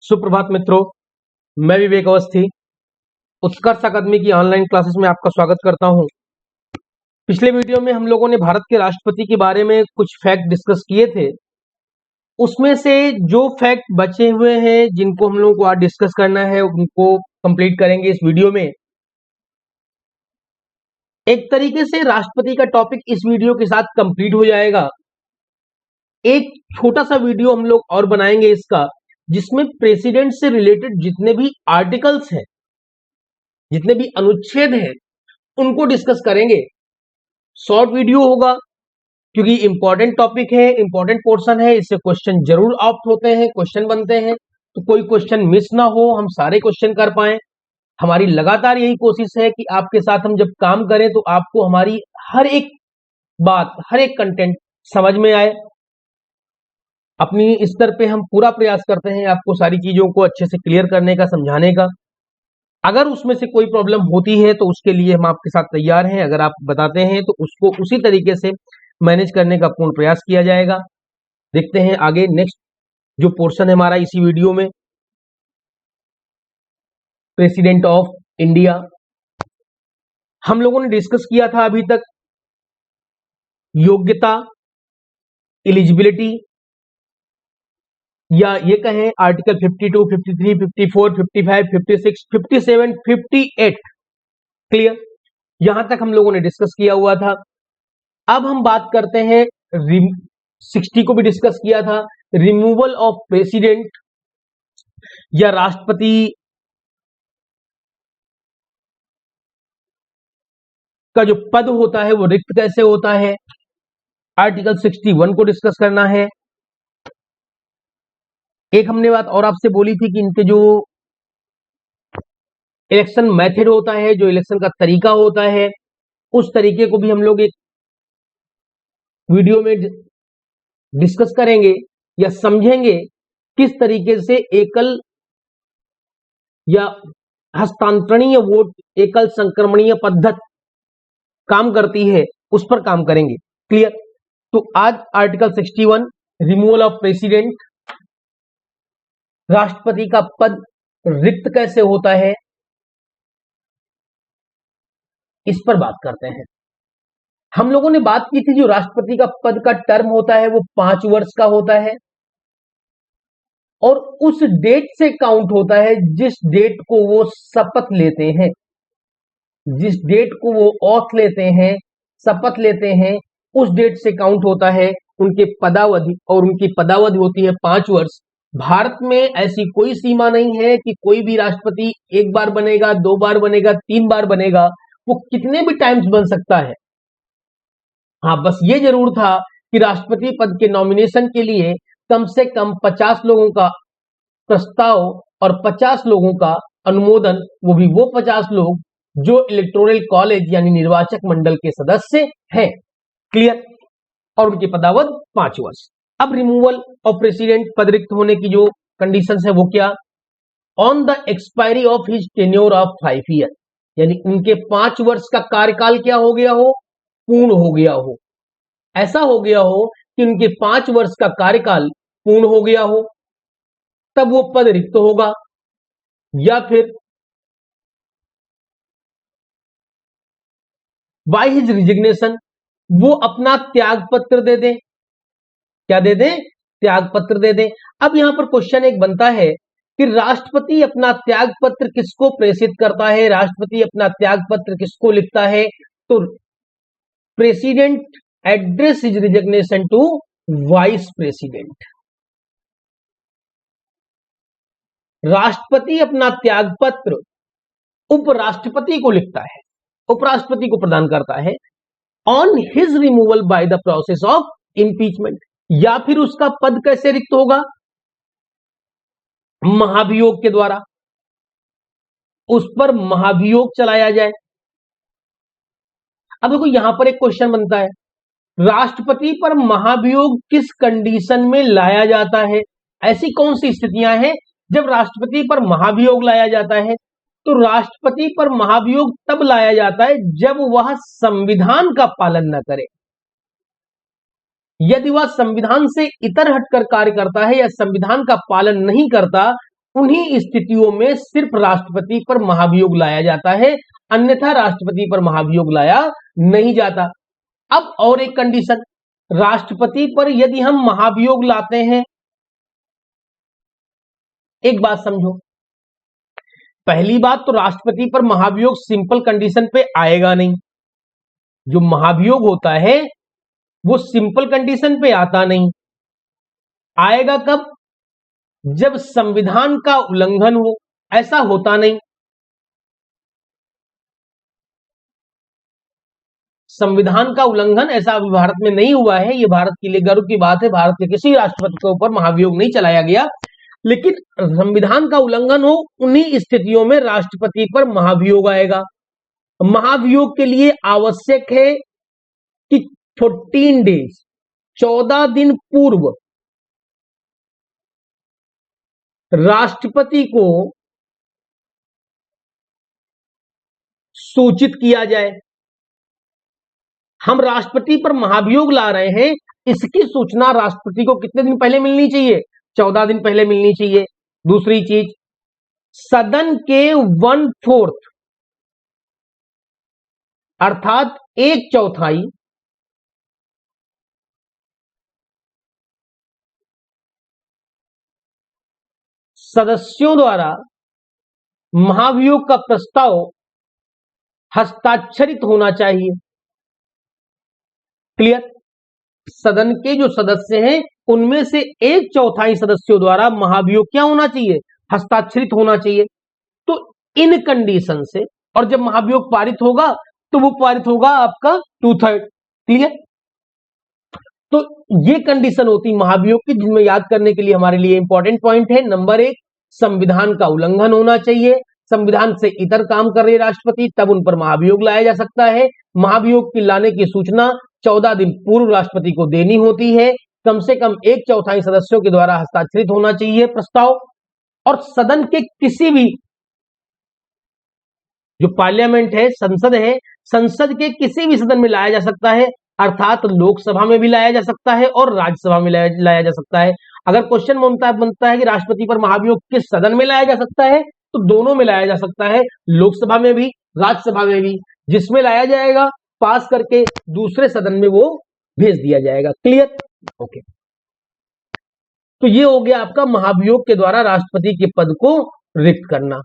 सुप्रभात मित्रों, मैं विवेक अवस्थी उत्कर्ष अकादमी की ऑनलाइन क्लासेस में आपका स्वागत करता हूं। पिछले वीडियो में हम लोगों ने भारत के राष्ट्रपति के बारे में कुछ फैक्ट डिस्कस किए थे। उसमें से जो फैक्ट बचे हुए हैं जिनको हम लोगों को आज डिस्कस करना है उनको कंप्लीट करेंगे इस वीडियो में। एक तरीके से राष्ट्रपति का टॉपिक इस वीडियो के साथ कंप्लीट हो जाएगा। एक छोटा सा वीडियो हम लोग और बनाएंगे इसका, जिसमें प्रेसिडेंट से रिलेटेड जितने भी आर्टिकल्स हैं, जितने भी अनुच्छेद हैं, उनको डिस्कस करेंगे। शॉर्ट वीडियो होगा क्योंकि इंपॉर्टेंट टॉपिक है, इंपॉर्टेंट पोर्शन है, इससे क्वेश्चन जरूर ऑप्ट होते हैं, क्वेश्चन बनते हैं, तो कोई क्वेश्चन मिस ना हो, हम सारे क्वेश्चन कर पाए। हमारी लगातार यही कोशिश है कि आपके साथ हम जब काम करें तो आपको हमारी हर एक बात, हर एक कंटेंट समझ में आए। अपनी स्तर पे हम पूरा प्रयास करते हैं आपको सारी चीजों को अच्छे से क्लियर करने का, समझाने का। अगर उसमें से कोई प्रॉब्लम होती है तो उसके लिए हम आपके साथ तैयार हैं। अगर आप बताते हैं तो उसको उसी तरीके से मैनेज करने का पूर्ण प्रयास किया जाएगा। देखते हैं आगे नेक्स्ट जो पोर्शन है हमारा इसी वीडियो में, प्रेसिडेंट ऑफ इंडिया। हम लोगों ने डिस्कस किया था अभी तक योग्यता, एलिजिबिलिटी, या ये कहें आर्टिकल 52, 53, 54, 55, 56, 57, 58। क्लियर? यहां तक हम लोगों ने डिस्कस किया हुआ था। अब हम बात करते हैं 60 को भी डिस्कस किया था, रिमूवल ऑफ प्रेसिडेंट या राष्ट्रपति का जो पद होता है वो रिक्त कैसे होता है। आर्टिकल 61 को डिस्कस करना है। एक हमने बात और आपसे बोली थी कि इनके जो इलेक्शन मेथड होता है, जो इलेक्शन का तरीका होता है, उस तरीके को भी हम लोग एक वीडियो में डिस्कस करेंगे या समझेंगे किस तरीके से एकल या हस्तांतरणीय वोट, एकल संक्रमणीय पद्धति काम करती है, उस पर काम करेंगे। क्लियर? तो आज आर्टिकल 61 रिमूवल ऑफ प्रेसिडेंट, राष्ट्रपति का पद रिक्त कैसे होता है, इस पर बात करते हैं। हम लोगों ने बात की थी जो राष्ट्रपति का पद का टर्म होता है वो 5 वर्ष का होता है और उस डेट से काउंट होता है जिस डेट को वो शपथ लेते हैं, जिस डेट को वो ऑथ लेते हैं, शपथ लेते हैं, उस डेट से काउंट होता है उनके पदावधि, और उनकी पदावधि होती है 5 वर्ष। भारत में ऐसी कोई सीमा नहीं है कि कोई भी राष्ट्रपति एक बार बनेगा, 2 बार बनेगा, 3 बार बनेगा, वो कितने भी टाइम्स बन सकता है। हाँ, बस ये जरूर था कि राष्ट्रपति पद के नॉमिनेशन के लिए कम से कम 50 लोगों का प्रस्ताव और 50 लोगों का अनुमोदन, वो भी वो 50 लोग जो इलेक्टोरल कॉलेज यानी निर्वाचक मंडल के सदस्य हैं। क्लियर? और उनकी पदावधि 5 वर्ष। अब रिमूवल ऑफ प्रेसिडेंट, पद रिक्त होने की जो कंडीशंस है वो क्या? On the expiry of his tenure of 5 year, यानी उनके 5 वर्ष का कार्यकाल क्या हो गया हो? पूर्ण हो गया हो। ऐसा हो गया हो कि उनके 5 वर्ष का कार्यकाल पूर्ण हो गया हो, तब वो पद रिक्त होगा। या फिर बाय हिज रिजिग्नेशन, वो अपना त्याग पत्र दे दें। क्या दे दें? त्याग पत्र दे दें। अब यहां पर क्वेश्चन एक बनता है कि राष्ट्रपति अपना त्याग पत्र किसको प्रेषित करता है, राष्ट्रपति अपना त्याग पत्र किसको लिखता है? तो president address his resignation to vice president. राष्ट्रपति अपना त्याग पत्र उपराष्ट्रपति को लिखता है, उपराष्ट्रपति को प्रदान करता है on his removal by the process of impeachment. या फिर उसका पद कैसे रिक्त होगा? महाभियोग के द्वारा, उस पर महाभियोग चलाया जाए। अब देखो यहां पर एक क्वेश्चन बनता है, राष्ट्रपति पर महाभियोग किस कंडीशन में लाया जाता है? ऐसी कौन सी स्थितियां हैं जब राष्ट्रपति पर महाभियोग लाया जाता है? तो राष्ट्रपति पर महाभियोग तब लाया जाता है जब वह संविधान का पालन न करे। यदि वह संविधान से इतर हटकर कार्य करता है या संविधान का पालन नहीं करता उन्हीं स्थितियों में सिर्फ राष्ट्रपति पर महाभियोग लाया जाता है, अन्यथा राष्ट्रपति पर महाभियोग लाया नहीं जाता। अब और एक कंडीशन, राष्ट्रपति पर यदि हम महाभियोग लाते हैं, एक बात समझो, पहली बात तो राष्ट्रपति पर महाभियोग सिंपल कंडीशन पे आएगा नहीं। जो महाभियोग होता है वो सिंपल कंडीशन पे आता नहीं। आएगा कब? जब संविधान का उल्लंघन हो। ऐसा होता नहीं। संविधान का उल्लंघन ऐसा अभी भारत में नहीं हुआ है। ये भारत के लिए गर्व की बात है। भारत के किसी राष्ट्रपति के ऊपर महाभियोग नहीं चलाया गया। लेकिन संविधान का उल्लंघन हो, उन्हीं स्थितियों में राष्ट्रपति पर महाभियोग आएगा। महाभियोग के लिए आवश्यक है कि 14 डेज, 14 दिन पूर्व राष्ट्रपति को सूचित किया जाए। हम राष्ट्रपति पर महाभियोग ला रहे हैं, इसकी सूचना राष्ट्रपति को कितने दिन पहले मिलनी चाहिए? 14 दिन पहले मिलनी चाहिए। दूसरी चीज, सदन के 1/4 अर्थात 1/4 सदस्यों द्वारा महाभियोग का प्रस्ताव हस्ताक्षरित होना चाहिए। क्लियर? सदन के जो सदस्य हैं उनमें से 1/4 सदस्यों द्वारा महाभियोग क्या होना चाहिए? हस्ताक्षरित होना चाहिए। तो इन कंडीशन से, और जब महाभियोग पारित होगा तो वो पारित होगा आपका 2/3। क्लियर? तो ये कंडीशन होती महाभियोग की, जिनमें याद करने के लिए हमारे लिए इंपॉर्टेंट पॉइंट है। नंबर 1, संविधान का उल्लंघन होना चाहिए। संविधान से इतर काम कर रहे राष्ट्रपति, तब उन पर महाभियोग लाया जा सकता है। महाभियोग की लाने की सूचना 14 दिन पूर्व राष्ट्रपति को देनी होती है। कम से कम 1/4 सदस्यों के द्वारा हस्ताक्षरित होना चाहिए प्रस्ताव। और सदन के किसी भी, जो पार्लियामेंट है, संसद है, संसद के किसी भी सदन में लाया जा सकता है, अर्थात लोकसभा में भी लाया जा सकता है और राज्यसभा में लाया जा सकता है। अगर क्वेश्चन बनता है कि राष्ट्रपति पर महाभियोग किस सदन में लाया जा सकता है, तो दोनों में लाया जा सकता है, लोकसभा में भी, राज्यसभा में भी। जिसमें लाया जाएगा पास करके दूसरे सदन में वो भेज दिया जाएगा। क्लियर? ओके। तो ये हो गया आपका महाभियोग के द्वारा राष्ट्रपति के पद को रिक्त करना।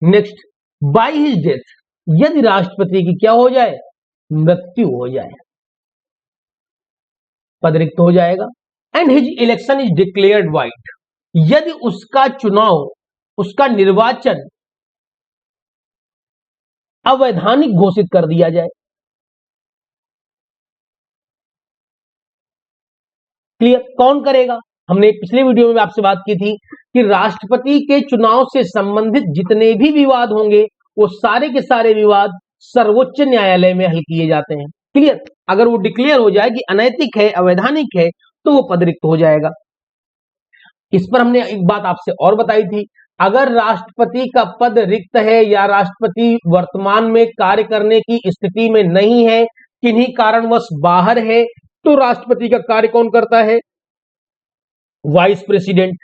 नेक्स्ट, बाय हिज डेथ, यदि राष्ट्रपति की क्या हो जाए? मृत्यु हो जाए, पद रिक्त हो जाएगा। And his election is declared wide, यदि उसका चुनाव, उसका निर्वाचन अवैधानिक घोषित कर दिया जाए। क्लियर? कौन करेगा? हमने पिछले वीडियो में आपसे बात की थी कि राष्ट्रपति के चुनाव से संबंधित जितने भी विवाद होंगे, वो सारे के सारे विवाद सर्वोच्च न्यायालय में हल किए जाते हैं। क्लियर? अगर वो डिक्लेयर हो जाए कि अनैतिक है, अवैधानिक है, तो वो पद रिक्त हो जाएगा। इस पर हमने एक बात आपसे और बताई थी, अगर राष्ट्रपति का पद रिक्त है या राष्ट्रपति वर्तमान में कार्य करने की स्थिति में नहीं है, किन्हीं कारणवश बाहर है, तो राष्ट्रपति का कार्य कौन करता है? Vice president.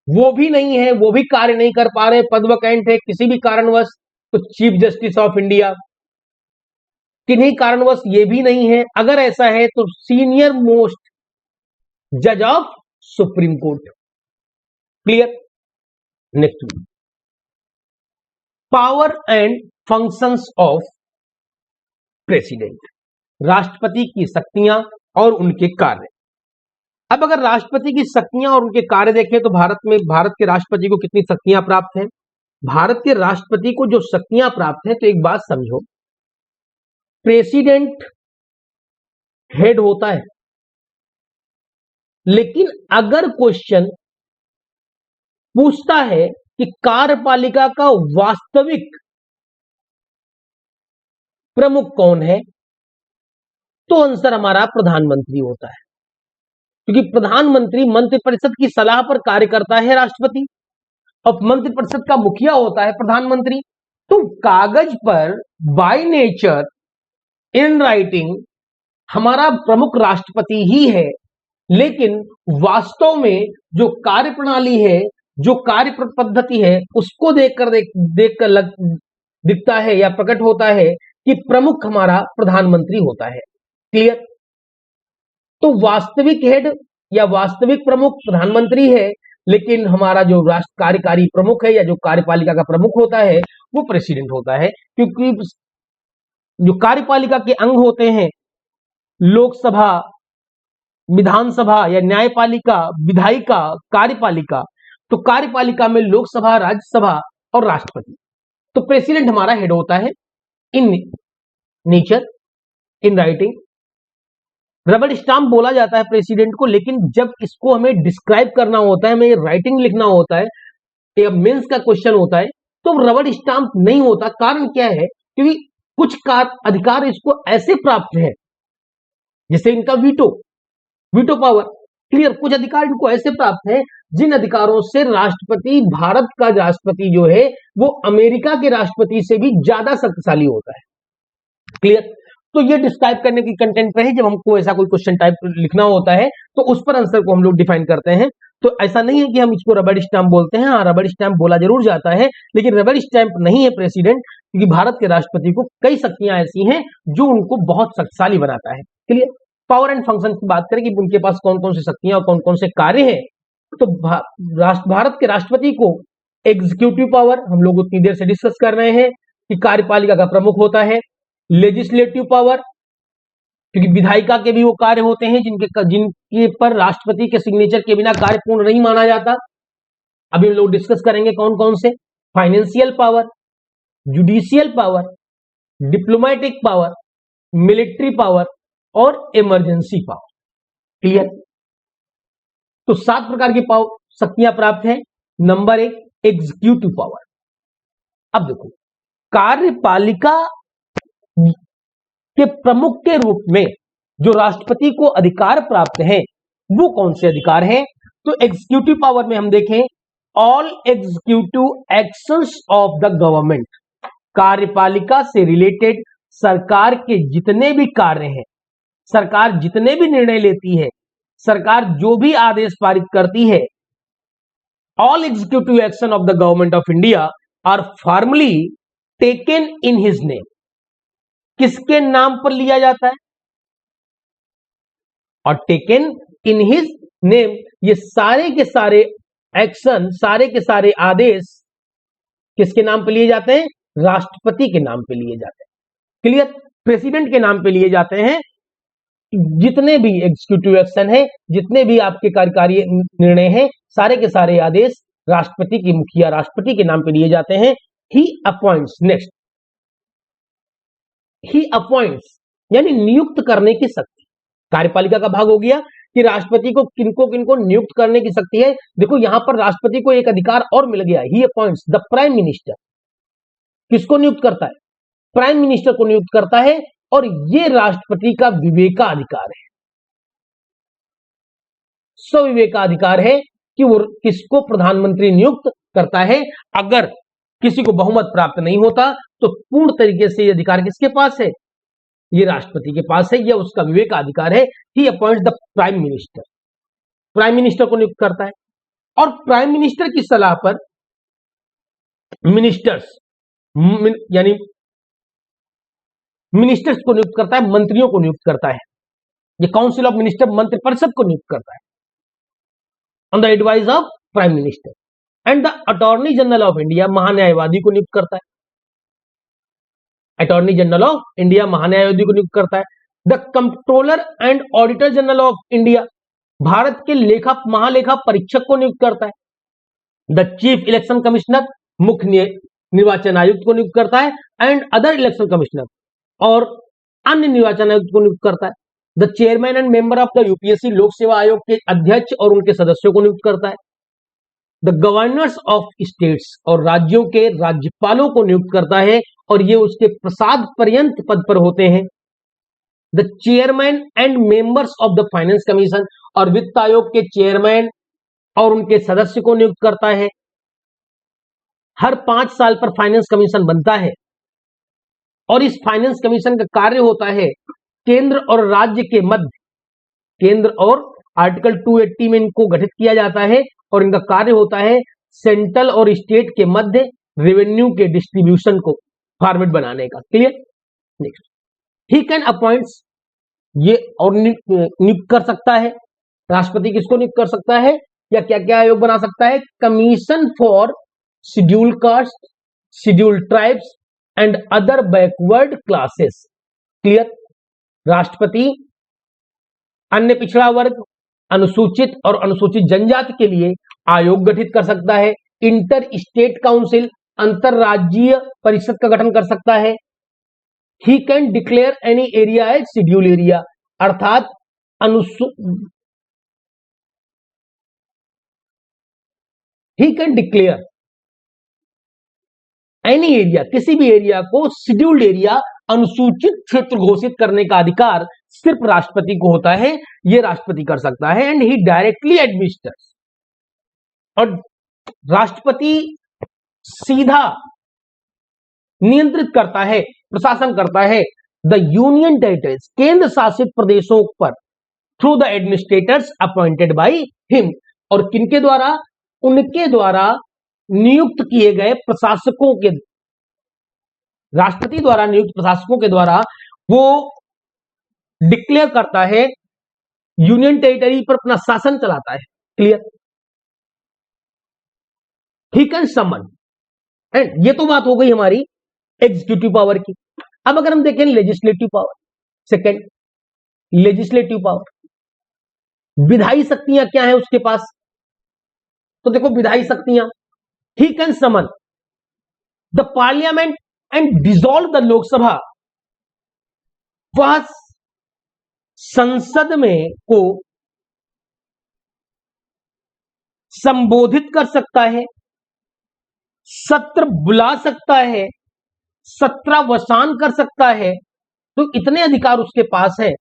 वो भी नहीं है, वो भी कार्य नहीं कर पा रहे, पद वैकेंट है किसी भी कारणवश, तो चीफ जस्टिस ऑफ इंडिया। किन्हीं कारणवश ये भी नहीं है, अगर ऐसा है तो सीनियर मोस्ट जज of supreme court. Clear? Next, power and functions of president, राष्ट्रपति की शक्तियां और उनके कार्य। अब अगर राष्ट्रपति की शक्तियां और उनके कार्य देखें तो भारत के राष्ट्रपति को कितनी शक्तियां प्राप्त हैं? भारत के राष्ट्रपति को जो शक्तियां प्राप्त हैं, तो एक बात समझो, प्रेसिडेंट हेड होता है, लेकिन अगर क्वेश्चन पूछता है कि कार्यपालिका का वास्तविक प्रमुख कौन है, तो आंसर हमारा प्रधानमंत्री होता है, क्योंकि प्रधानमंत्री मंत्रिपरिषद की सलाह पर कार्य करता है राष्ट्रपति, और मंत्रिपरिषद का मुखिया होता है प्रधानमंत्री। तो कागज पर बाय नेचर, इन राइटिंग, हमारा प्रमुख राष्ट्रपति ही है, लेकिन वास्तव में जो कार्यप्रणाली है, जो कार्य पद्धति है, उसको देखकर दिखता है या प्रकट होता है कि प्रमुख हमारा प्रधानमंत्री होता है। क्लियर? तो वास्तविक हेड या वास्तविक प्रमुख प्रधानमंत्री है, लेकिन हमारा जो राष्ट्र कार्यकारी प्रमुख है या जो कार्यपालिका का प्रमुख होता है वो प्रेसिडेंट होता है, क्योंकि जो कार्यपालिका के अंग होते हैं लोकसभा, विधानसभा या न्यायपालिका, विधायिका, कार्यपालिका, तो कार्यपालिका में लोकसभा, राज्यसभा और राष्ट्रपति। तो प्रेसिडेंट हमारा हेड होता है इन नेचर, इन राइटिंग। रबड़ स्टाम्प बोला जाता है प्रेसिडेंट को, लेकिन जब इसको हमें डिस्क्राइब करना होता है, हमें राइटिंग लिखना होता है या मेंस का क्वेश्चन होता है, तो रबड़ स्टाम्प नहीं होता। कारण क्या है? क्योंकि कुछ अधिकार इसको ऐसे प्राप्त है, जैसे इनका वीटो पावर। क्लियर? कुछ अधिकार इनको ऐसे प्राप्त है जिन अधिकारों से राष्ट्रपति, भारत का राष्ट्रपति जो है वो अमेरिका के राष्ट्रपति से भी ज्यादा शक्तिशाली होता है। क्लियर? तो ये डिस्क्राइब करने की कंटेंट पे है। जब हमको ऐसा कोई क्वेश्चन टाइप लिखना होता है तो उस पर आंसर को हम लोग डिफाइन करते हैं। तो ऐसा नहीं है कि हम इसको रबड़ स्टैंप बोलते हैं। हाँ, रबड़ स्टैंप बोला जरूर जाता है, लेकिन रबड़ स्टैंप नहीं है प्रेसिडेंट, क्योंकि भारत के राष्ट्रपति को कई शक्तियां ऐसी हैं जो उनको बहुत शक्तिशाली बनाता है। क्लियर? पावर एंड फंक्शन की बात करें कि उनके पास कौन कौन सी शक्तियां और कौन कौन से कार्य हैं, तो भारत के राष्ट्रपति को एग्जीक्यूटिव पावर, हम लोग उतनी देर से डिस्कस कर रहे हैं कि कार्यपालिका का प्रमुख होता है। लेजिस्लेटिव पावर, क्योंकि विधायिका के भी वो कार्य होते हैं जिनके पर राष्ट्रपति के सिग्नेचर के बिना कार्य पूर्ण नहीं माना जाता। अभी हम लोग डिस्कस करेंगे कौन कौन से। Financial power, judicial power, diplomatic power, military power और इमरजेंसी पावर। क्लियर? तो 7 प्रकार की शक्तियां प्राप्त हैं। Number 1, executive power. अब देखो, कार्यपालिका के प्रमुख के रूप में जो राष्ट्रपति को अधिकार प्राप्त हैं वो कौन से अधिकार हैं? तो एग्जीक्यूटिव पावर में हम देखें, all executive actions of the government. कार्यपालिका से रिलेटेड सरकार के जितने भी कार्य हैं, सरकार जितने भी निर्णय लेती है, सरकार जो भी आदेश पारित करती है, all executive action of the government of India are formally taken in his name. किसके नाम पर लिया जाता है? और टेकन इन हिज नेम, ये सारे के सारे एक्शन, सारे के सारे आदेश किसके नाम पे लिए जाते हैं? राष्ट्रपति के नाम पे लिए जाते हैं। क्लियर? प्रेसिडेंट के नाम पे लिए जाते हैं। जितने भी एग्जीक्यूटिव एक्शन है, जितने भी आपके कार्यकारी निर्णय हैं, सारे के सारे आदेश राष्ट्रपति की मुखिया, राष्ट्रपति के नाम पे लिए जाते हैं। ही अपॉइंट्स, नेक्स्ट, ही अपॉइंट्स यानी नियुक्त करने की शक्ति। कार्यपालिका का भाग हो गया कि राष्ट्रपति को किनको किनको नियुक्त करने की शक्ति है। देखो यहां पर राष्ट्रपति को एक अधिकार और मिल गया, ही अपॉइंट्स द प्राइम मिनिस्टर। किसको नियुक्त करता है? प्राइम मिनिस्टर को नियुक्त करता है, और ये राष्ट्रपति का विवेकाधिकार है, स्वविवेकाधिकार है कि वो किसको प्रधानमंत्री नियुक्त करता है। अगर किसी को बहुमत प्राप्त नहीं होता तो पूर्ण तरीके से ये अधिकार किसके पास है? ये राष्ट्रपति के पास है, यह उसका विवेकाधिकार है। He appoints the prime minister, prime minister को नियुक्त करता है, और प्राइम मिनिस्टर की सलाह पर मिनिस्टर्स यानी मिनिस्टर्स को नियुक्त करता है, मंत्रियों को नियुक्त करता है। ये काउंसिल ऑफ मिनिस्टर मंत्रिपरिषद को नियुक्त करता है on the advice of prime minister. And the attorney general of India, महान्यायवादी को नियुक्त करता है। अटॉर्नी जनरल ऑफ इंडिया महान्यायवादी को नियुक्त करता है। The controller and auditor general of India, Bharat के महालेखा परीक्षक को नियुक्त करता है। द चीफ इलेक्शन कमिश्नर, मुख्य निर्वाचन आयुक्त को नियुक्त करता है। एंड अदर इलेक्शन कमिश्नर, और अन्य निर्वाचन आयुक्त को नियुक्त करता है। The chairman and member of the UPSC, लोक सेवा आयोग के अध्यक्ष और उनके सदस्यों को नियुक्त करता है। द गवर्नर्स ऑफ स्टेट्स, और राज्यों के राज्यपालों को नियुक्त करता है, और ये उसके प्रसाद पर्यंत पद पर होते हैं। The chairman and members of the finance commission, और वित्त आयोग के चेयरमैन और उनके सदस्य को नियुक्त करता है। हर 5 साल पर फाइनेंस कमीशन बनता है, और इस फाइनेंस कमीशन का कार्य होता है केंद्र और राज्य के मध्य, केंद्र और आर्टिकल 280 में इनको गठित किया जाता है और इनका कार्य होता है सेंट्रल और स्टेट के मध्य रेवेन्यू के डिस्ट्रीब्यूशन को फॉर्मेट बनाने का। Clear. Next, he can appoints, ये और नियुक्त कर सकता है राष्ट्रपति, किसको नियुक्त कर सकता है या क्या क्या आयोग बना सकता है? Commission for scheduled caste, scheduled tribes and other backward classes. Clear. राष्ट्रपति अन्य पिछड़ा वर्ग, अनुसूचित और अनुसूचित जनजाति के लिए आयोग गठित कर सकता है। इंटर स्टेट काउंसिल, अंतरराज्यीय परिषद का गठन कर सकता है। He can declare any area as schedule area, अर्थात he can declare any area, किसी भी एरिया को शेड्यूल्ड एरिया, अनुसूचित क्षेत्र घोषित करने का अधिकार सिर्फ राष्ट्रपति को होता है, यह राष्ट्रपति कर सकता है। एंड ही डायरेक्टली एडमिनिस्टर्स, और राष्ट्रपति सीधा नियंत्रित करता है, प्रशासन करता है द यूनियन टेरिटरीज, केंद्र शासित प्रदेशों पर, through the administrators appointed by him, और किनके द्वारा? उनके द्वारा नियुक्त किए गए प्रशासकों के, राष्ट्रपति द्वारा नियुक्त प्रशासकों के द्वारा वो डिक्लेयर करता है, यूनियन टेरिटरी पर अपना शासन चलाता है। Clear. He can summon, and ये तो बात हो गई हमारी एग्जीक्यूटिव पावर की। अब अगर हम देखें legislative power, second legislative power, विधायी शक्तियां क्या है उसके पास? तो देखो विधायी शक्तियां, he can summon the parliament and dissolve the Lok Sabha, वह संसद में को संबोधित कर सकता है, सत्र बुला सकता है, सत्रावसान कर सकता है। तो इतने अधिकार उसके पास है,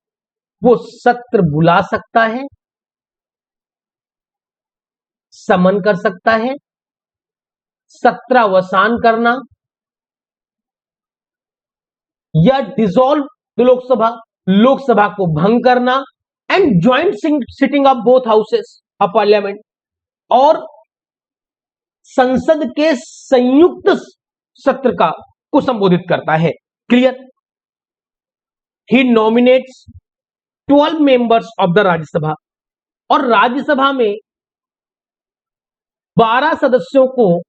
वो सत्र बुला सकता है, समन कर सकता है, सत्रावसान करना या डिसॉल्व लोकसभा, लोकसभा को भंग करना, and joint sitting of both houses of parliament, और संसद के संयुक्त सत्र का को संबोधित करता है। Clear. He nominates 12 members of the Rajya Sabha, और राज्यसभा में 12 सदस्यों को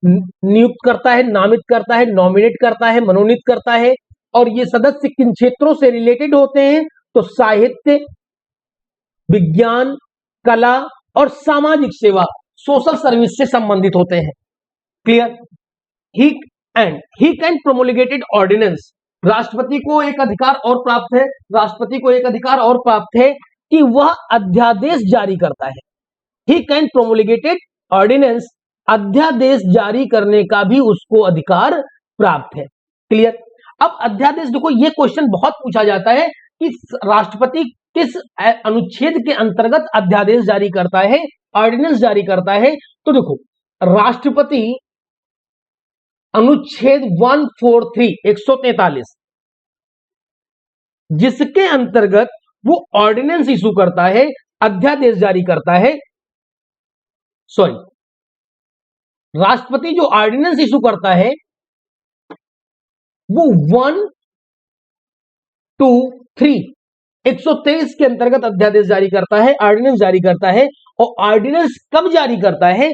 नियुक्त करता है, नामित करता है, नॉमिनेट करता है, मनोनीत करता है। और ये सदस्य किन क्षेत्रों से रिलेटेड होते हैं? तो साहित्य, विज्ञान, कला और सामाजिक सेवा, सोशल सर्विस से संबंधित होते हैं। क्लियर। ही कैन प्रोमोलिगेटेड ऑर्डिनेंस, राष्ट्रपति को एक अधिकार और प्राप्त है, राष्ट्रपति को एक अधिकार और प्राप्त है कि वह अध्यादेश जारी करता है। ही कैन प्रोमोलिगेटेड ऑर्डिनेंस, अध्यादेश जारी करने का भी उसको अधिकार प्राप्त है। क्लियर। अब अध्यादेश, देखो ये क्वेश्चन बहुत पूछा जाता है कि राष्ट्रपति किस अनुच्छेद के अंतर्गत अध्यादेश जारी करता है, ऑर्डिनेंस जारी करता है। तो देखो राष्ट्रपति अनुच्छेद 143 143 जिसके अंतर्गत वो ऑर्डिनेंस इशू करता है, अध्यादेश जारी करता है, सॉरी राष्ट्रपति जो ऑर्डिनेंस इशू करता है वो 1, 2, 3 123 के अंतर्गत अध्यादेश जारी करता है, ऑर्डिनेंस जारी करता है। और ऑर्डिनेंस कब जारी करता है?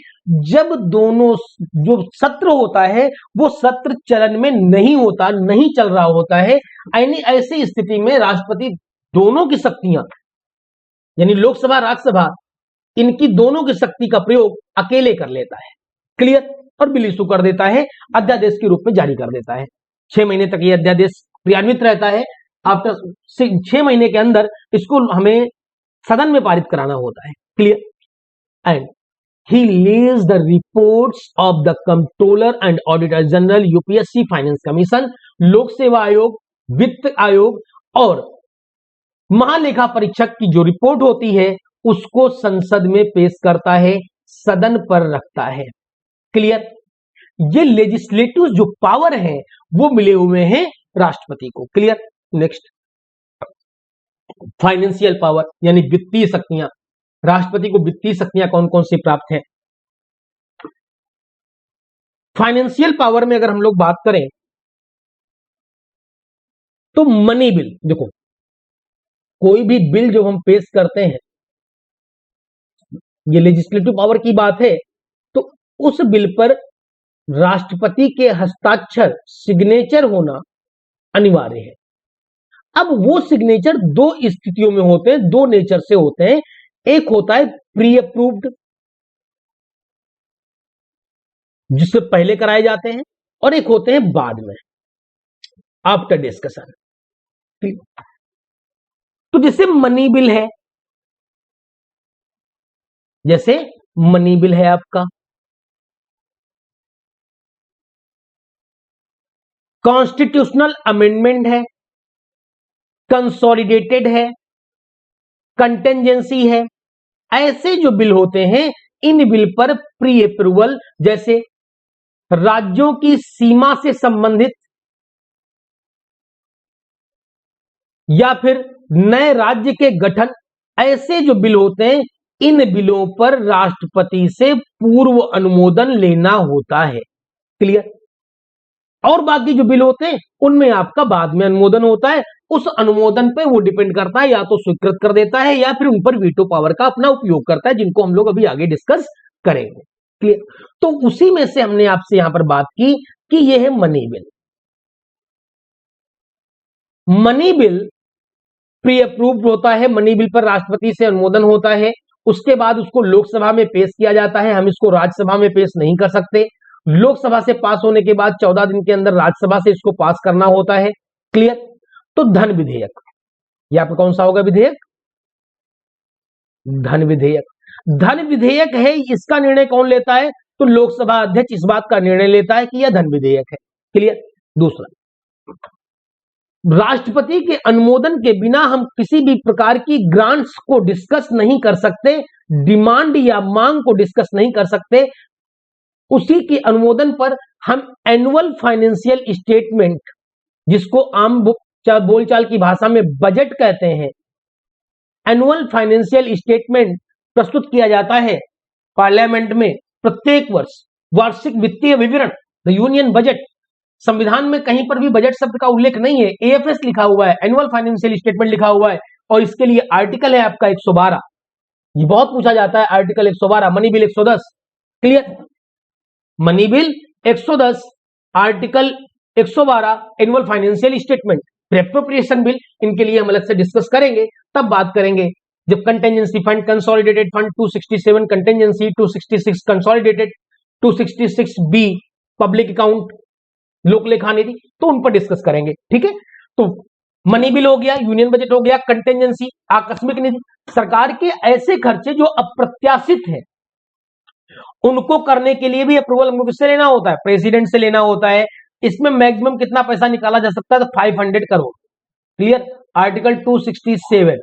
जब दोनों जो सत्र होता है वो सत्र चलन में नहीं होता, नहीं चल रहा होता है। यानी ऐसी स्थिति में राष्ट्रपति दोनों की शक्तियां, यानी लोकसभा, राज्यसभा, इनकी दोनों की शक्ति का प्रयोग अकेले कर लेता है। क्लियर। और बिल इशू कर देता है, अध्यादेश के रूप में जारी कर देता है। 6 महीने तक यह अध्यादेश क्रियान्वित रहता है। आफ्टर 6 महीने के अंदर इसको हमें सदन में पारित कराना होता है। Clear. And he leaves the reports of the controller and auditor general, UPSC, finance commission, लोक सेवा आयोग, वित्त आयोग और महालेखा परीक्षक की जो रिपोर्ट होती है उसको संसद में पेश करता है, सदन पर रखता है। क्लियर। ये लेजिस्लेटिव जो पावर है वो मिले हुए हैं राष्ट्रपति को। क्लियर। नेक्स्ट, फाइनेंशियल पावर यानी वित्तीय शक्तियां, राष्ट्रपति को वित्तीय शक्तियां कौन कौन सी प्राप्त है। फाइनेंशियल पावर में अगर हम लोग बात करें तो मनी बिल, देखो कोई भी बिल जो हम पेश करते हैं, ये लेजिस्लेटिव पावर की बात है, तो उस बिल पर राष्ट्रपति के हस्ताक्षर सिग्नेचर होना अनिवार्य है। अब वो सिग्नेचर दो स्थितियों में होते हैं, दो नेचर से होते हैं। एक होता है प्री अप्रूव्ड, जिससे पहले कराए जाते हैं, और एक होते हैं बाद में, आफ्टर डिस्कशन। तो जैसे मनी बिल है, जैसे मनी बिल है आपका, कॉन्स्टिट्यूशनल अमेंडमेंट है, कंसोलिडेटेड है, कंटेंजेंसी है, ऐसे जो बिल होते हैं इन बिल पर प्री अप्रूवल, जैसे राज्यों की सीमा से संबंधित या फिर नए राज्य के गठन, ऐसे जो बिल होते हैं इन बिलों पर राष्ट्रपति से पूर्व अनुमोदन लेना होता है। क्लियर। और बाकी जो बिल होते हैं उनमें आपका बाद में अनुमोदन होता है। उस अनुमोदन पे वो डिपेंड करता है, या तो स्वीकृत कर देता है या फिर उन पर वीटो पावर का अपना उपयोग करता है, जिनको हम लोग अभी आगे डिस्कस करेंगे। क्लियर। तो उसी में से हमने आपसे यहां पर बात की कि यह है money bill. Money bill pre approved होता है, मनी बिल पर राष्ट्रपति से अनुमोदन होता है, उसके बाद उसको लोकसभा में पेश किया जाता है। हम इसको राज्यसभा में पेश नहीं कर सकते। लोकसभा से पास होने के बाद 14 दिन के अंदर राज्यसभा से इसको पास करना होता है। क्लियर। तो धन विधेयक, यह आपका कौन सा होगा विधेयक? धन विधेयक। धन विधेयक है, इसका निर्णय कौन लेता है? तो लोकसभा अध्यक्ष इस बात का निर्णय लेता है कि यह धन विधेयक है। क्लियर। दूसरा, राष्ट्रपति के अनुमोदन के बिना हम किसी भी प्रकार की ग्रांट्स को डिस्कस नहीं कर सकते, डिमांड या मांग को डिस्कस नहीं कर सकते। उसी के अनुमोदन पर हम एनुअल फाइनेंशियल स्टेटमेंट, जिसको आम बोलचाल की भाषा में बजट कहते हैं, एनुअल फाइनेंशियल स्टेटमेंट प्रस्तुत किया जाता है पार्लियामेंट में प्रत्येक वर्ष। वार्षिक वित्तीय विवरण, द यूनियन बजट, संविधान में कहीं पर भी बजट शब्द का उल्लेख नहीं है, एएफएस लिखा हुआ है, एनुअल फाइनेंशियल स्टेटमेंट लिखा हुआ है, और इसके लिए आर्टिकल है आपका 112। ये बहुत पूछा जाता है, article 112, money bill 110। Clear. Money bill 110, article 112, annual financial statement, appropriation bill, इनके लिए हम अलग से डिस्कस करेंगे, तब बात करेंगे जब contingency fund, consolidated fund, 267 contingency, 266 consolidated, 266 B public account, लोक लेखा निधि, तो उन पर डिस्कस करेंगे। ठीक है। तो मनी बिल हो गया, यूनियन बजट हो गया, कंटेंजेंसी आकस्मिक निधि, सरकार के ऐसे खर्चे जो अप्रत्याशित हैं उनको करने के लिए भी अप्रूवल हमको किससे लेना होता है? प्रेसिडेंट से लेना होता है। इसमें मैक्सिमम कितना पैसा निकाला जा सकता है? तो 500 करोड़। क्लियर। आर्टिकल 267।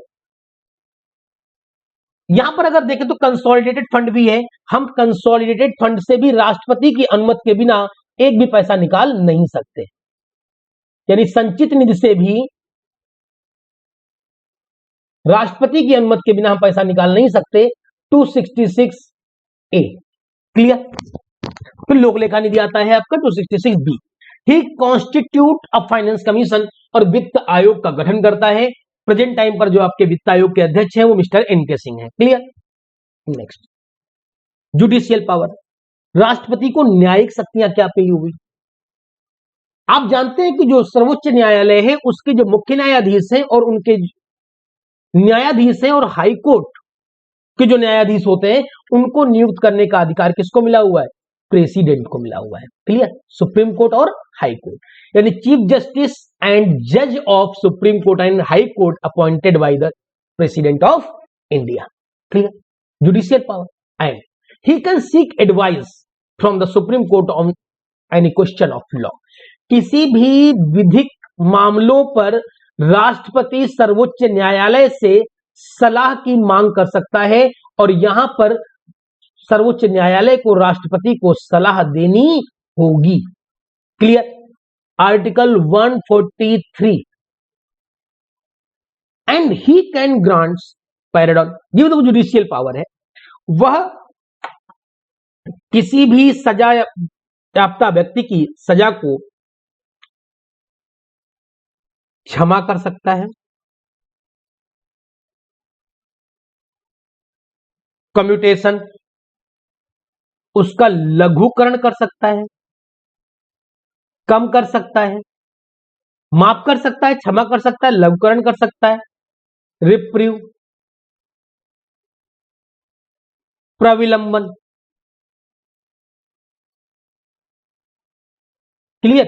यहां पर अगर देखें तो कंसोलिडेटेड फंड भी है, हम कंसोलिडेटेड फंड से भी राष्ट्रपति की अनुमति के बिना एक भी पैसा निकाल नहीं सकते, यानी संचित निधि से भी राष्ट्रपति की अनुमति के बिना हम पैसा निकाल नहीं सकते। 266A। क्लियर। फिर लोक लेखा निधि आता है आपका 266B। ठीक। कॉन्स्टिट्यूट ऑफ फाइनेंस कमीशन और वित्त आयोग का गठन करता है। प्रेजेंट टाइम पर जो आपके वित्त आयोग के अध्यक्ष हैं वो मिस्टर एनके सिंह है। क्लियर। Next, judicial power. राष्ट्रपति को न्यायिक शक्तियां क्या पेश हुई? आप जानते हैं कि जो सर्वोच्च न्यायालय है उसके जो मुख्य न्यायाधीश हैं और उनके न्यायाधीश हैं और हाई कोर्ट के जो न्यायाधीश होते हैं उनको नियुक्त करने का अधिकार किसको मिला हुआ है? प्रेसिडेंट को मिला हुआ है। क्लियर। सुप्रीम कोर्ट और हाई कोर्ट, यानी चीफ जस्टिस एंड जज of supreme court and high court appointed by the president of India. Clear. Judicial power. And he can seek advice from the supreme court on any question of law. किसी भी विधिक मामलों पर राष्ट्रपति सर्वोच्च न्यायालय से सलाह की मांग कर सकता है, और यहां पर सर्वोच्च न्यायालय को राष्ट्रपति को सलाह देनी होगी। Clear. Article 143 and he can grants pardon, ये तो जुडिशियल पावर है, वह किसी भी सजा याफ्ता व्यक्ति की सजा को क्षमा कर सकता है, कम्यूटेशन उसका लघुकरण कर सकता है, कम कर सकता है, माफ कर सकता है, क्षमा कर सकता है, लघुकरण कर सकता है, रिप्रीव प्रविलंबन, क्लियर,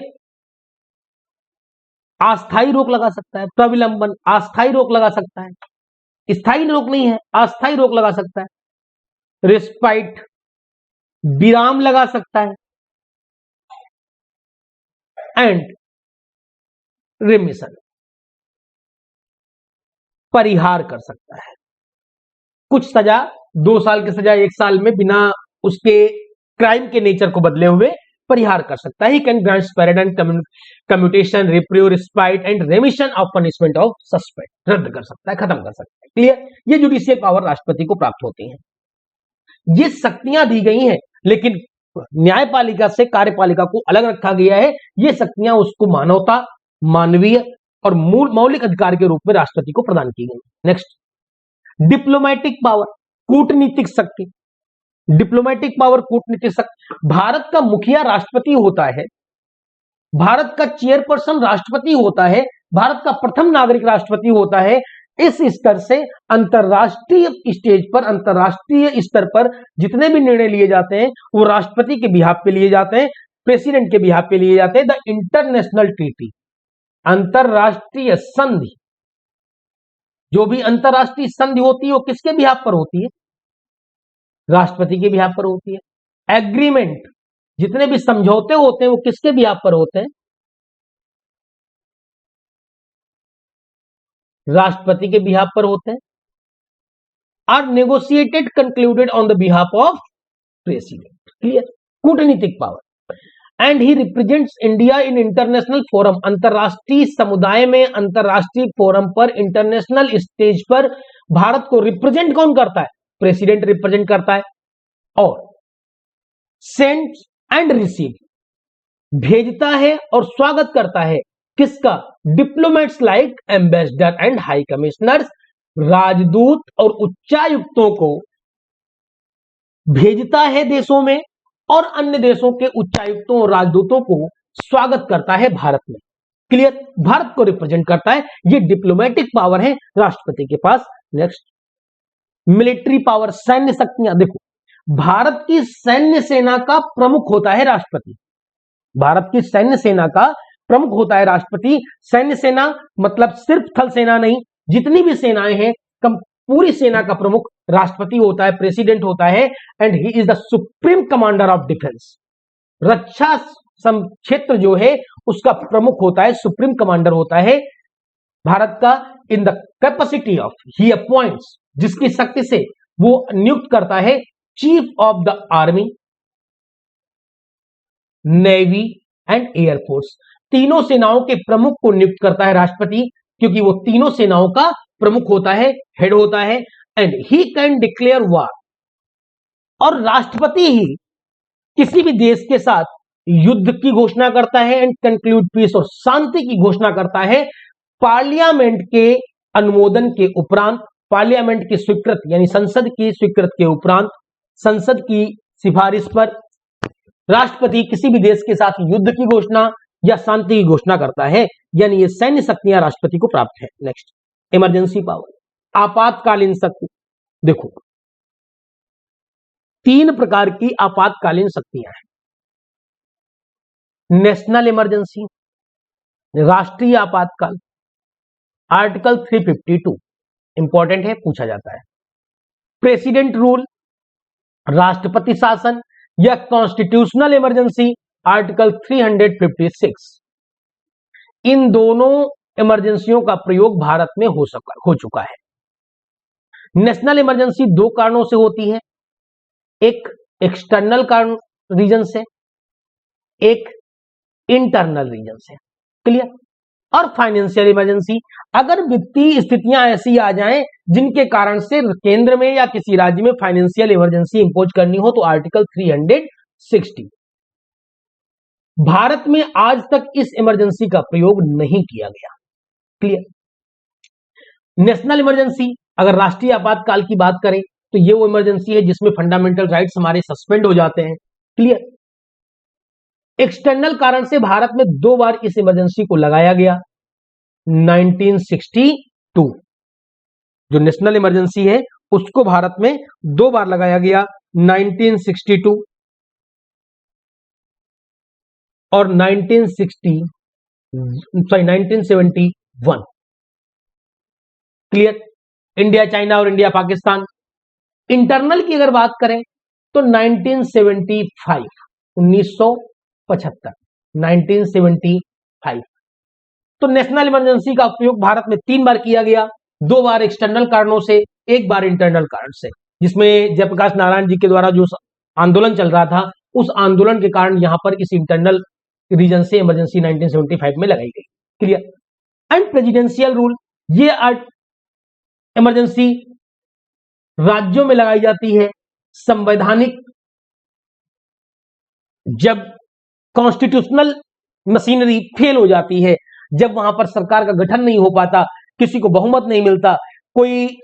अस्थायी रोक लगा सकता है, प्रविलंबन अस्थायी रोक लगा सकता है, स्थायी रोक नहीं है, अस्थायी रोक लगा सकता है, रिस्पाइट विराम लगा सकता है, एंड रिमिशन परिहार कर सकता है। कुछ सजा 2 साल की सजा 1 साल में बिना उसके क्राइम के नेचर को बदले हुए परिहार कर सकता है। He can grant pardon commutation, reprieve, respite and remission of punishment of suspect, रद्द कर सकता है, खत्म कर सकता है। क्लियर, ये जुडिशियल पावर राष्ट्रपति को प्राप्त होती है। ये शक्तियां दी गई हैं, लेकिन न्यायपालिका से कार्यपालिका को अलग रखा गया है। ये शक्तियां उसको मानवता, मानवीय और मौलिक अधिकार के रूप में राष्ट्रपति को प्रदान की गई। नेक्स्ट, डिप्लोमेटिक पावर, कूटनीतिक शक्ति। डिप्लोमेटिक पावर, कूटनीतिक शक्ति। भारत का मुखिया राष्ट्रपति होता है, भारत का चेयरपर्सन राष्ट्रपति होता है, भारत का प्रथम नागरिक राष्ट्रपति होता है। इस स्तर से अंतरराष्ट्रीय स्टेज पर, अंतरराष्ट्रीय स्तर पर जितने भी निर्णय लिए जाते हैं वो राष्ट्रपति के बिहाफ पे लिए जाते हैं, प्रेसिडेंट के बिहाफ पे लिए जाते हैं। द इंटरनेशनल ट्रीटी, अंतरराष्ट्रीय संधि, जो भी अंतरराष्ट्रीय संधि होती है वो किसके बिहाफ पर होती है? राष्ट्रपति के बिहाफ पर होती है। एग्रीमेंट, जितने भी समझौते होते हैं वो किसके बिहाफ पर होते हैं? राष्ट्रपति के बिहाफ पर होते हैं। Are negotiated concluded on the behalf of president. Clear, कूटनीतिक power. And he represents India in international forum, अंतरराष्ट्रीय समुदाय में, अंतरराष्ट्रीय फोरम पर, इंटरनेशनल स्टेज पर भारत को रिप्रेजेंट कौन करता है? प्रेसिडेंट रिप्रेजेंट करता है। और सेंड्स एंड रिसीव, भेजता है और स्वागत करता है किसका? Diplomats like ambassador and high commissioners, राजदूत और उच्चायुक्तों को भेजता है देशों में, और अन्य देशों के उच्चायुक्तों और राजदूतों को स्वागत करता है भारत में। क्लियर, भारत को रिप्रेजेंट करता है। ये डिप्लोमेटिक पावर है राष्ट्रपति के पास। नेक्स्ट, मिलिट्री पावर, सैन्य शक्तियां। देखो, भारत की सैन्य सेना का प्रमुख होता है राष्ट्रपति। भारत की सैन्य सेना का प्रमुख होता है राष्ट्रपति। सैन्य सेना मतलब सिर्फ थल सेना नहीं, जितनी भी सेनाएं हैं, पूरी सेना का प्रमुख राष्ट्रपति होता है, प्रेसिडेंट होता है। And he is the supreme commander of defence. रक्षा क्षेत्र जो है उसका प्रमुख होता है, सुप्रीम कमांडर होता है भारत का। In the capacity of, he appoints, जिसकी शक्ति से वो नियुक्त करता है chief of the army, navy and air force. तीनों सेनाओं के प्रमुख को नियुक्त करता है राष्ट्रपति, क्योंकि वो तीनों सेनाओं का प्रमुख होता है, हेड होता है। And he can declare war, और राष्ट्रपति ही किसी भी देश के साथ युद्ध की घोषणा करता है। एंड कंक्लूड पीस, और शांति की घोषणा करता है पार्लियामेंट के अनुमोदन के उपरांत, पार्लियामेंट की स्वीकृति यानी संसद की स्वीकृति के उपरांत, संसद की सिफारिश पर राष्ट्रपति किसी भी देश के साथ युद्ध की घोषणा या शांति की घोषणा करता है। यानी ये सैन्य शक्तियां राष्ट्रपति को प्राप्त है। नेक्स्ट, इमरजेंसी पावर, आपातकालीन शक्ति। देखो, 3 प्रकार की आपातकालीन शक्तियां हैं। नेशनल इमरजेंसी, राष्ट्रीय आपातकाल, आर्टिकल 352 इंपॉर्टेंट है, पूछा जाता है। प्रेसिडेंट रूल, राष्ट्रपति शासन, या कॉन्स्टिट्यूशनल इमरजेंसी, आर्टिकल 356। इन दोनों इमरजेंसियों का प्रयोग भारत में हो चुका है। नेशनल इमरजेंसी 2 कारणों से होती है, एक एक्सटर्नल कारण रीजन से, एक इंटरनल रीजन से। क्लियर, और फाइनेंशियल इमरजेंसी, अगर वित्तीय स्थितियां ऐसी आ जाएं जिनके कारण से केंद्र में या किसी राज्य में फाइनेंशियल इमरजेंसी इंपोज करनी हो, तो आर्टिकल 360। भारत में आज तक इस इमरजेंसी का प्रयोग नहीं किया गया। क्लियर। नेशनल इमरजेंसी, अगर राष्ट्रीय आपातकाल की बात करें तो ये वो इमरजेंसी है जिसमें फंडामेंटल राइट्स हमारे सस्पेंड हो जाते हैं। क्लियर। एक्सटर्नल कारण से भारत में 2 बार इस इमरजेंसी को लगाया गया। 1962 जो नेशनल इमरजेंसी है उसको भारत में 2 बार लगाया गया, 1962 और 1971। क्लियर। इंडिया चाइना और इंडिया पाकिस्तान। इंटरनल की अगर बात करें तो 1975 1975 1975। तो नेशनल इमरजेंसी का उपयोग भारत में 3 बार किया गया, 2 बार एक्सटर्नल कारणों से, 1 बार इंटरनल कारण से, जिसमें जयप्रकाश नारायण जी के द्वारा जो आंदोलन चल रहा था उस आंदोलन के कारण यहां पर इस इंटरनल रीजन से इमरजेंसी 1975 में लगाई गई। क्लियर। एंड प्रेसिडेंशियल रूल, ये इमरजेंसी राज्यों में लगाई जाती है। संवैधानिक, जब कॉन्स्टिट्यूशनल मशीनरी फेल हो जाती है, जब वहां पर सरकार का गठन नहीं हो पाता, किसी को बहुमत नहीं मिलता, कोई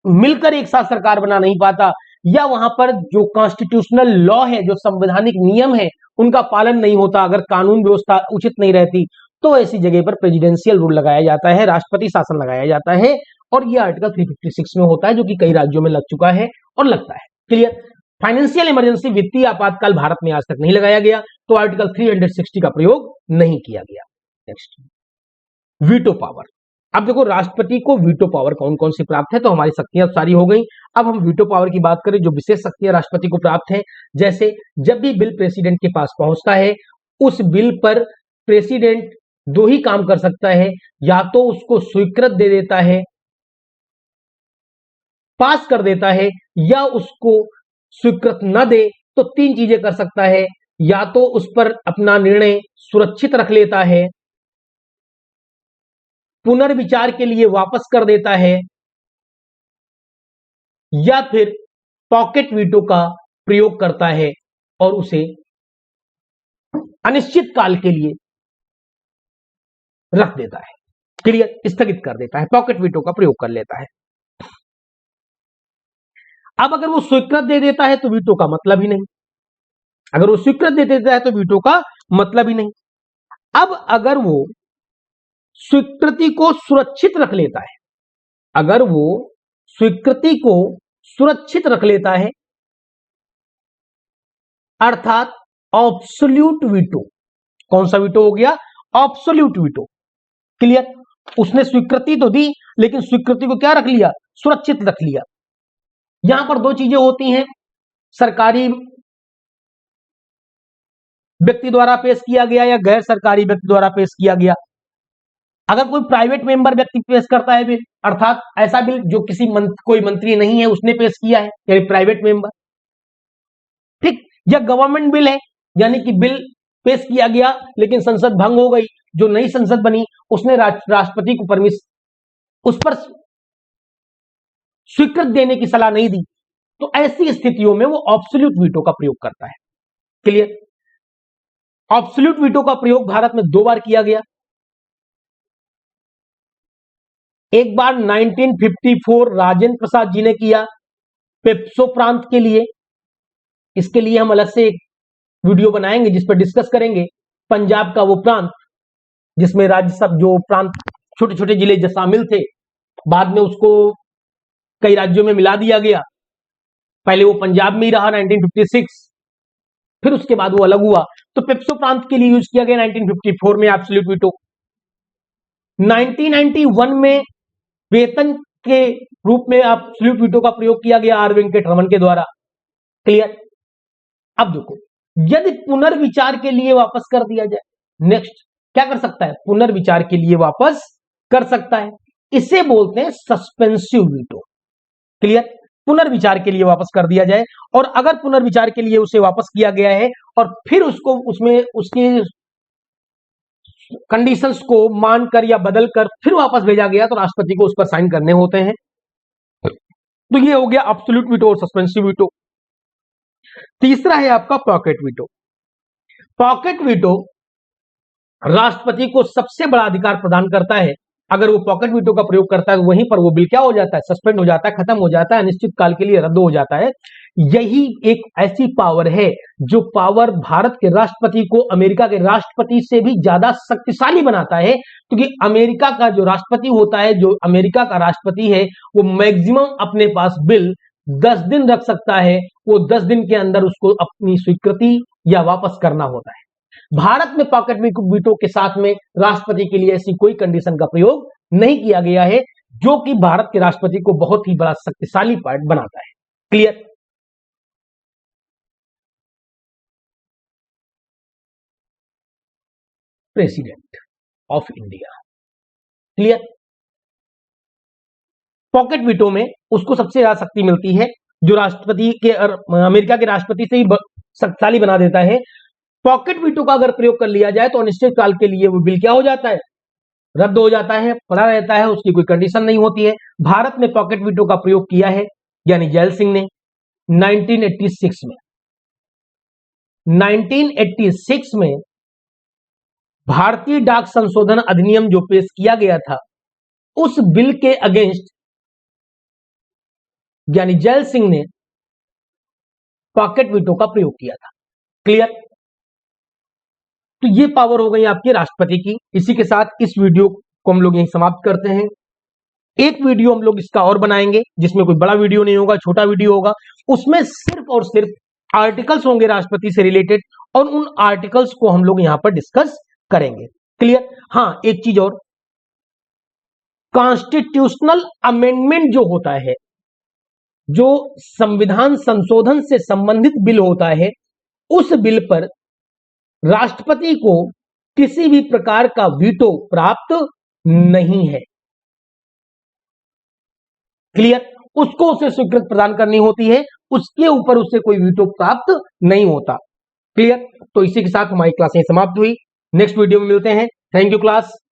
मिलकर एक साथ सरकार बना नहीं पाता, या वहां पर जो कॉन्स्टिट्यूशनल लॉ है, जो संवैधानिक नियम है, उनका पालन नहीं होता, अगर कानून व्यवस्था उचित नहीं रहती, तो ऐसी जगह पर प्रेसिडेंशियल रूल लगाया जाता है, राष्ट्रपति शासन लगाया जाता है। और यह आर्टिकल 356 में होता है, जो कि कई राज्यों में लग चुका है और लगता है। क्लियर। फाइनेंशियल इमरजेंसी, वित्तीय आपातकाल भारत में आज तक नहीं लगाया गया, तो आर्टिकल 360 का प्रयोग नहीं किया गया। Next, veto power. अब देखो राष्ट्रपति को वीटो पावर कौन कौन सी प्राप्त है, तो हमारी शक्तियां सारी हो गई। अब हम वीटो पावर की बात करें, जो विशेष शक्तियां राष्ट्रपति को प्राप्त है, जैसे जब भी बिल प्रेसिडेंट के पास पहुंचता है, उस बिल पर प्रेसिडेंट 2 ही काम कर सकता है, या तो उसको स्वीकृत दे देता है, पास कर देता है, या उसको स्वीकृत न दे तो 3 चीजें कर सकता है, या तो उस पर अपना निर्णय सुरक्षित रख लेता है, पुनर्विचार के लिए वापस कर देता है, या फिर पॉकेट वीटो का प्रयोग करता है और उसे अनिश्चित काल के लिए रख देता है। क्लियर। स्थगित कर देता है, पॉकेट वीटो का प्रयोग कर लेता है। अब अगर वो स्वीकृत दे देता है तो वीटो का मतलब ही नहीं, अगर वो स्वीकृत दे देता है तो वीटो का मतलब ही नहीं। अब अगर वो स्वीकृति को सुरक्षित रख लेता है, अगर वो स्वीकृति को सुरक्षित रख लेता है, अर्थात ऑब्सोल्यूट वीटो, कौन सा वीटो हो गया? Absolute veto. क्लियर। उसने स्वीकृति तो दी, लेकिन स्वीकृति को क्या रख लिया? सुरक्षित रख लिया। यहां पर 2 चीजें होती हैं, सरकारी व्यक्ति द्वारा पेश किया गया या गैर सरकारी व्यक्ति द्वारा पेश किया गया। अगर कोई प्राइवेट मेंबर व्यक्ति पेश करता है बिल, अर्थात ऐसा बिल जो कोई मंत्री नहीं है उसने पेश किया है, यानी प्राइवेट मेंबर, ठीक, या गवर्नमेंट बिल है, यानी कि बिल पेश किया गया लेकिन संसद भंग हो गई, जो नई संसद बनी उसने राष्ट्रपति को उस पर स्वीकृत देने की सलाह नहीं दी, तो ऐसी स्थितियों में वो ऑब्सोल्यूट वीटो का प्रयोग करता है। क्लियर। ऑब्सोल्यूट वीटो का प्रयोग भारत में 2 बार किया गया। एक बार 1954 राजेंद्र प्रसाद जी ने किया पेप्सो प्रांत के लिए, इसके लिए हम अलग से एक वीडियो बनाएंगे जिस पर डिस्कस करेंगे। पंजाब का वो प्रांत जिसमें राज्यसभा जो प्रांत छोटे छोटे जिले जो शामिल थे, बाद में उसको कई राज्यों में मिला दिया गया। पहले वो पंजाब में ही रहा 1956, फिर उसके बाद वो अलग हुआ, तो पेप्सो प्रांत के लिए यूज किया गया 1954 में एब्सोल्यूट वीटो। 1991 में वेतन के रूप में एब्सोल्यूट वीटो का प्रयोग किया गया आर वेंकट रमन के द्वारा। क्लियर। अब देखो, यदि पुनर्विचार के लिए वापस कर दिया जाए, नेक्स्ट क्या कर सकता है? पुनर्विचार के लिए वापस कर सकता है, इसे बोलते हैं सस्पेंसिव वीटो। क्लियर। पुनर्विचार के लिए वापस कर दिया जाए, और अगर पुनर्विचार के लिए उसे वापस किया गया है और फिर उसको उसमें उसकी कंडीशंस को मानकर या बदलकर फिर वापस भेजा गया तो राष्ट्रपति को उस पर साइन करने होते हैं। तो ये हो गया एब्सोल्यूट वीटो और सस्पेंसिव वीटो। तीसरा है आपका पॉकेट वीटो। पॉकेट वीटो राष्ट्रपति को सबसे बड़ा अधिकार प्रदान करता है। अगर वो पॉकेट वीटो का प्रयोग करता है तो वहीं पर वो बिल क्या हो जाता है, सस्पेंड हो जाता है, खत्म हो जाता है, अनिश्चित काल के लिए रद्द हो जाता है। यही एक ऐसी पावर है जो पावर भारत के राष्ट्रपति को अमेरिका के राष्ट्रपति से भी ज्यादा शक्तिशाली बनाता है, क्योंकि अमेरिका का जो राष्ट्रपति होता है, जो अमेरिका का राष्ट्रपति है, वो मैक्सिमम अपने पास बिल 10 दिन रख सकता है। वो 10 दिन के अंदर उसको अपनी स्वीकृति या वापस करना होता है। भारत में पॉकेट वीटो के साथ में राष्ट्रपति के लिए ऐसी कोई कंडीशन का प्रयोग नहीं किया गया है, जो कि भारत के राष्ट्रपति को बहुत ही बड़ा शक्तिशाली पार्ट बनाता है। Clear? President of India. Clear? Pocket veto में उसको सबसे ज्यादा शक्ति मिलती है, जो राष्ट्रपति के अमेरिका के राष्ट्रपति से ही शक्तिशाली बना देता है। पॉकेट वीटो का अगर प्रयोग कर लिया जाए तो अनिश्चित काल के लिए वो बिल क्या हो जाता है, रद्द हो जाता है, पड़ा रहता है, उसकी कोई कंडीशन नहीं होती है। भारत में पॉकेट वीटो का प्रयोग किया है यानी जैल सिंह ने 1986 में। 1986 में भारतीय डाक संशोधन अधिनियम जो पेश किया गया था, उस बिल के अगेंस्ट यानी जैल सिंह ने पॉकेट वीटो का प्रयोग किया था। क्लियर? तो ये पावर हो गई आपके राष्ट्रपति की। इसी के साथ इस वीडियो को हम लोग यहीं समाप्त करते हैं। एक वीडियो हम लोग इसका और बनाएंगे, जिसमें कोई बड़ा वीडियो नहीं होगा, छोटा वीडियो होगा। उसमें सिर्फ और सिर्फ आर्टिकल्स होंगे राष्ट्रपति से रिलेटेड, और उन आर्टिकल्स को हम लोग यहां पर डिस्कस करेंगे। क्लियर? हाँ, एक चीज और, कॉन्स्टिट्यूशनल अमेंडमेंट जो होता है, जो संविधान संशोधन से संबंधित बिल होता है, उस बिल पर राष्ट्रपति को किसी भी प्रकार का वीटो प्राप्त नहीं है। क्लियर? उसको उसे स्वीकृति प्रदान करनी होती है, उसके ऊपर उससे कोई वीटो प्राप्त नहीं होता। क्लियर? तो इसी के साथ हमारी क्लास यहीं समाप्त हुई। नेक्स्ट वीडियो में मिलते हैं। Thank you class.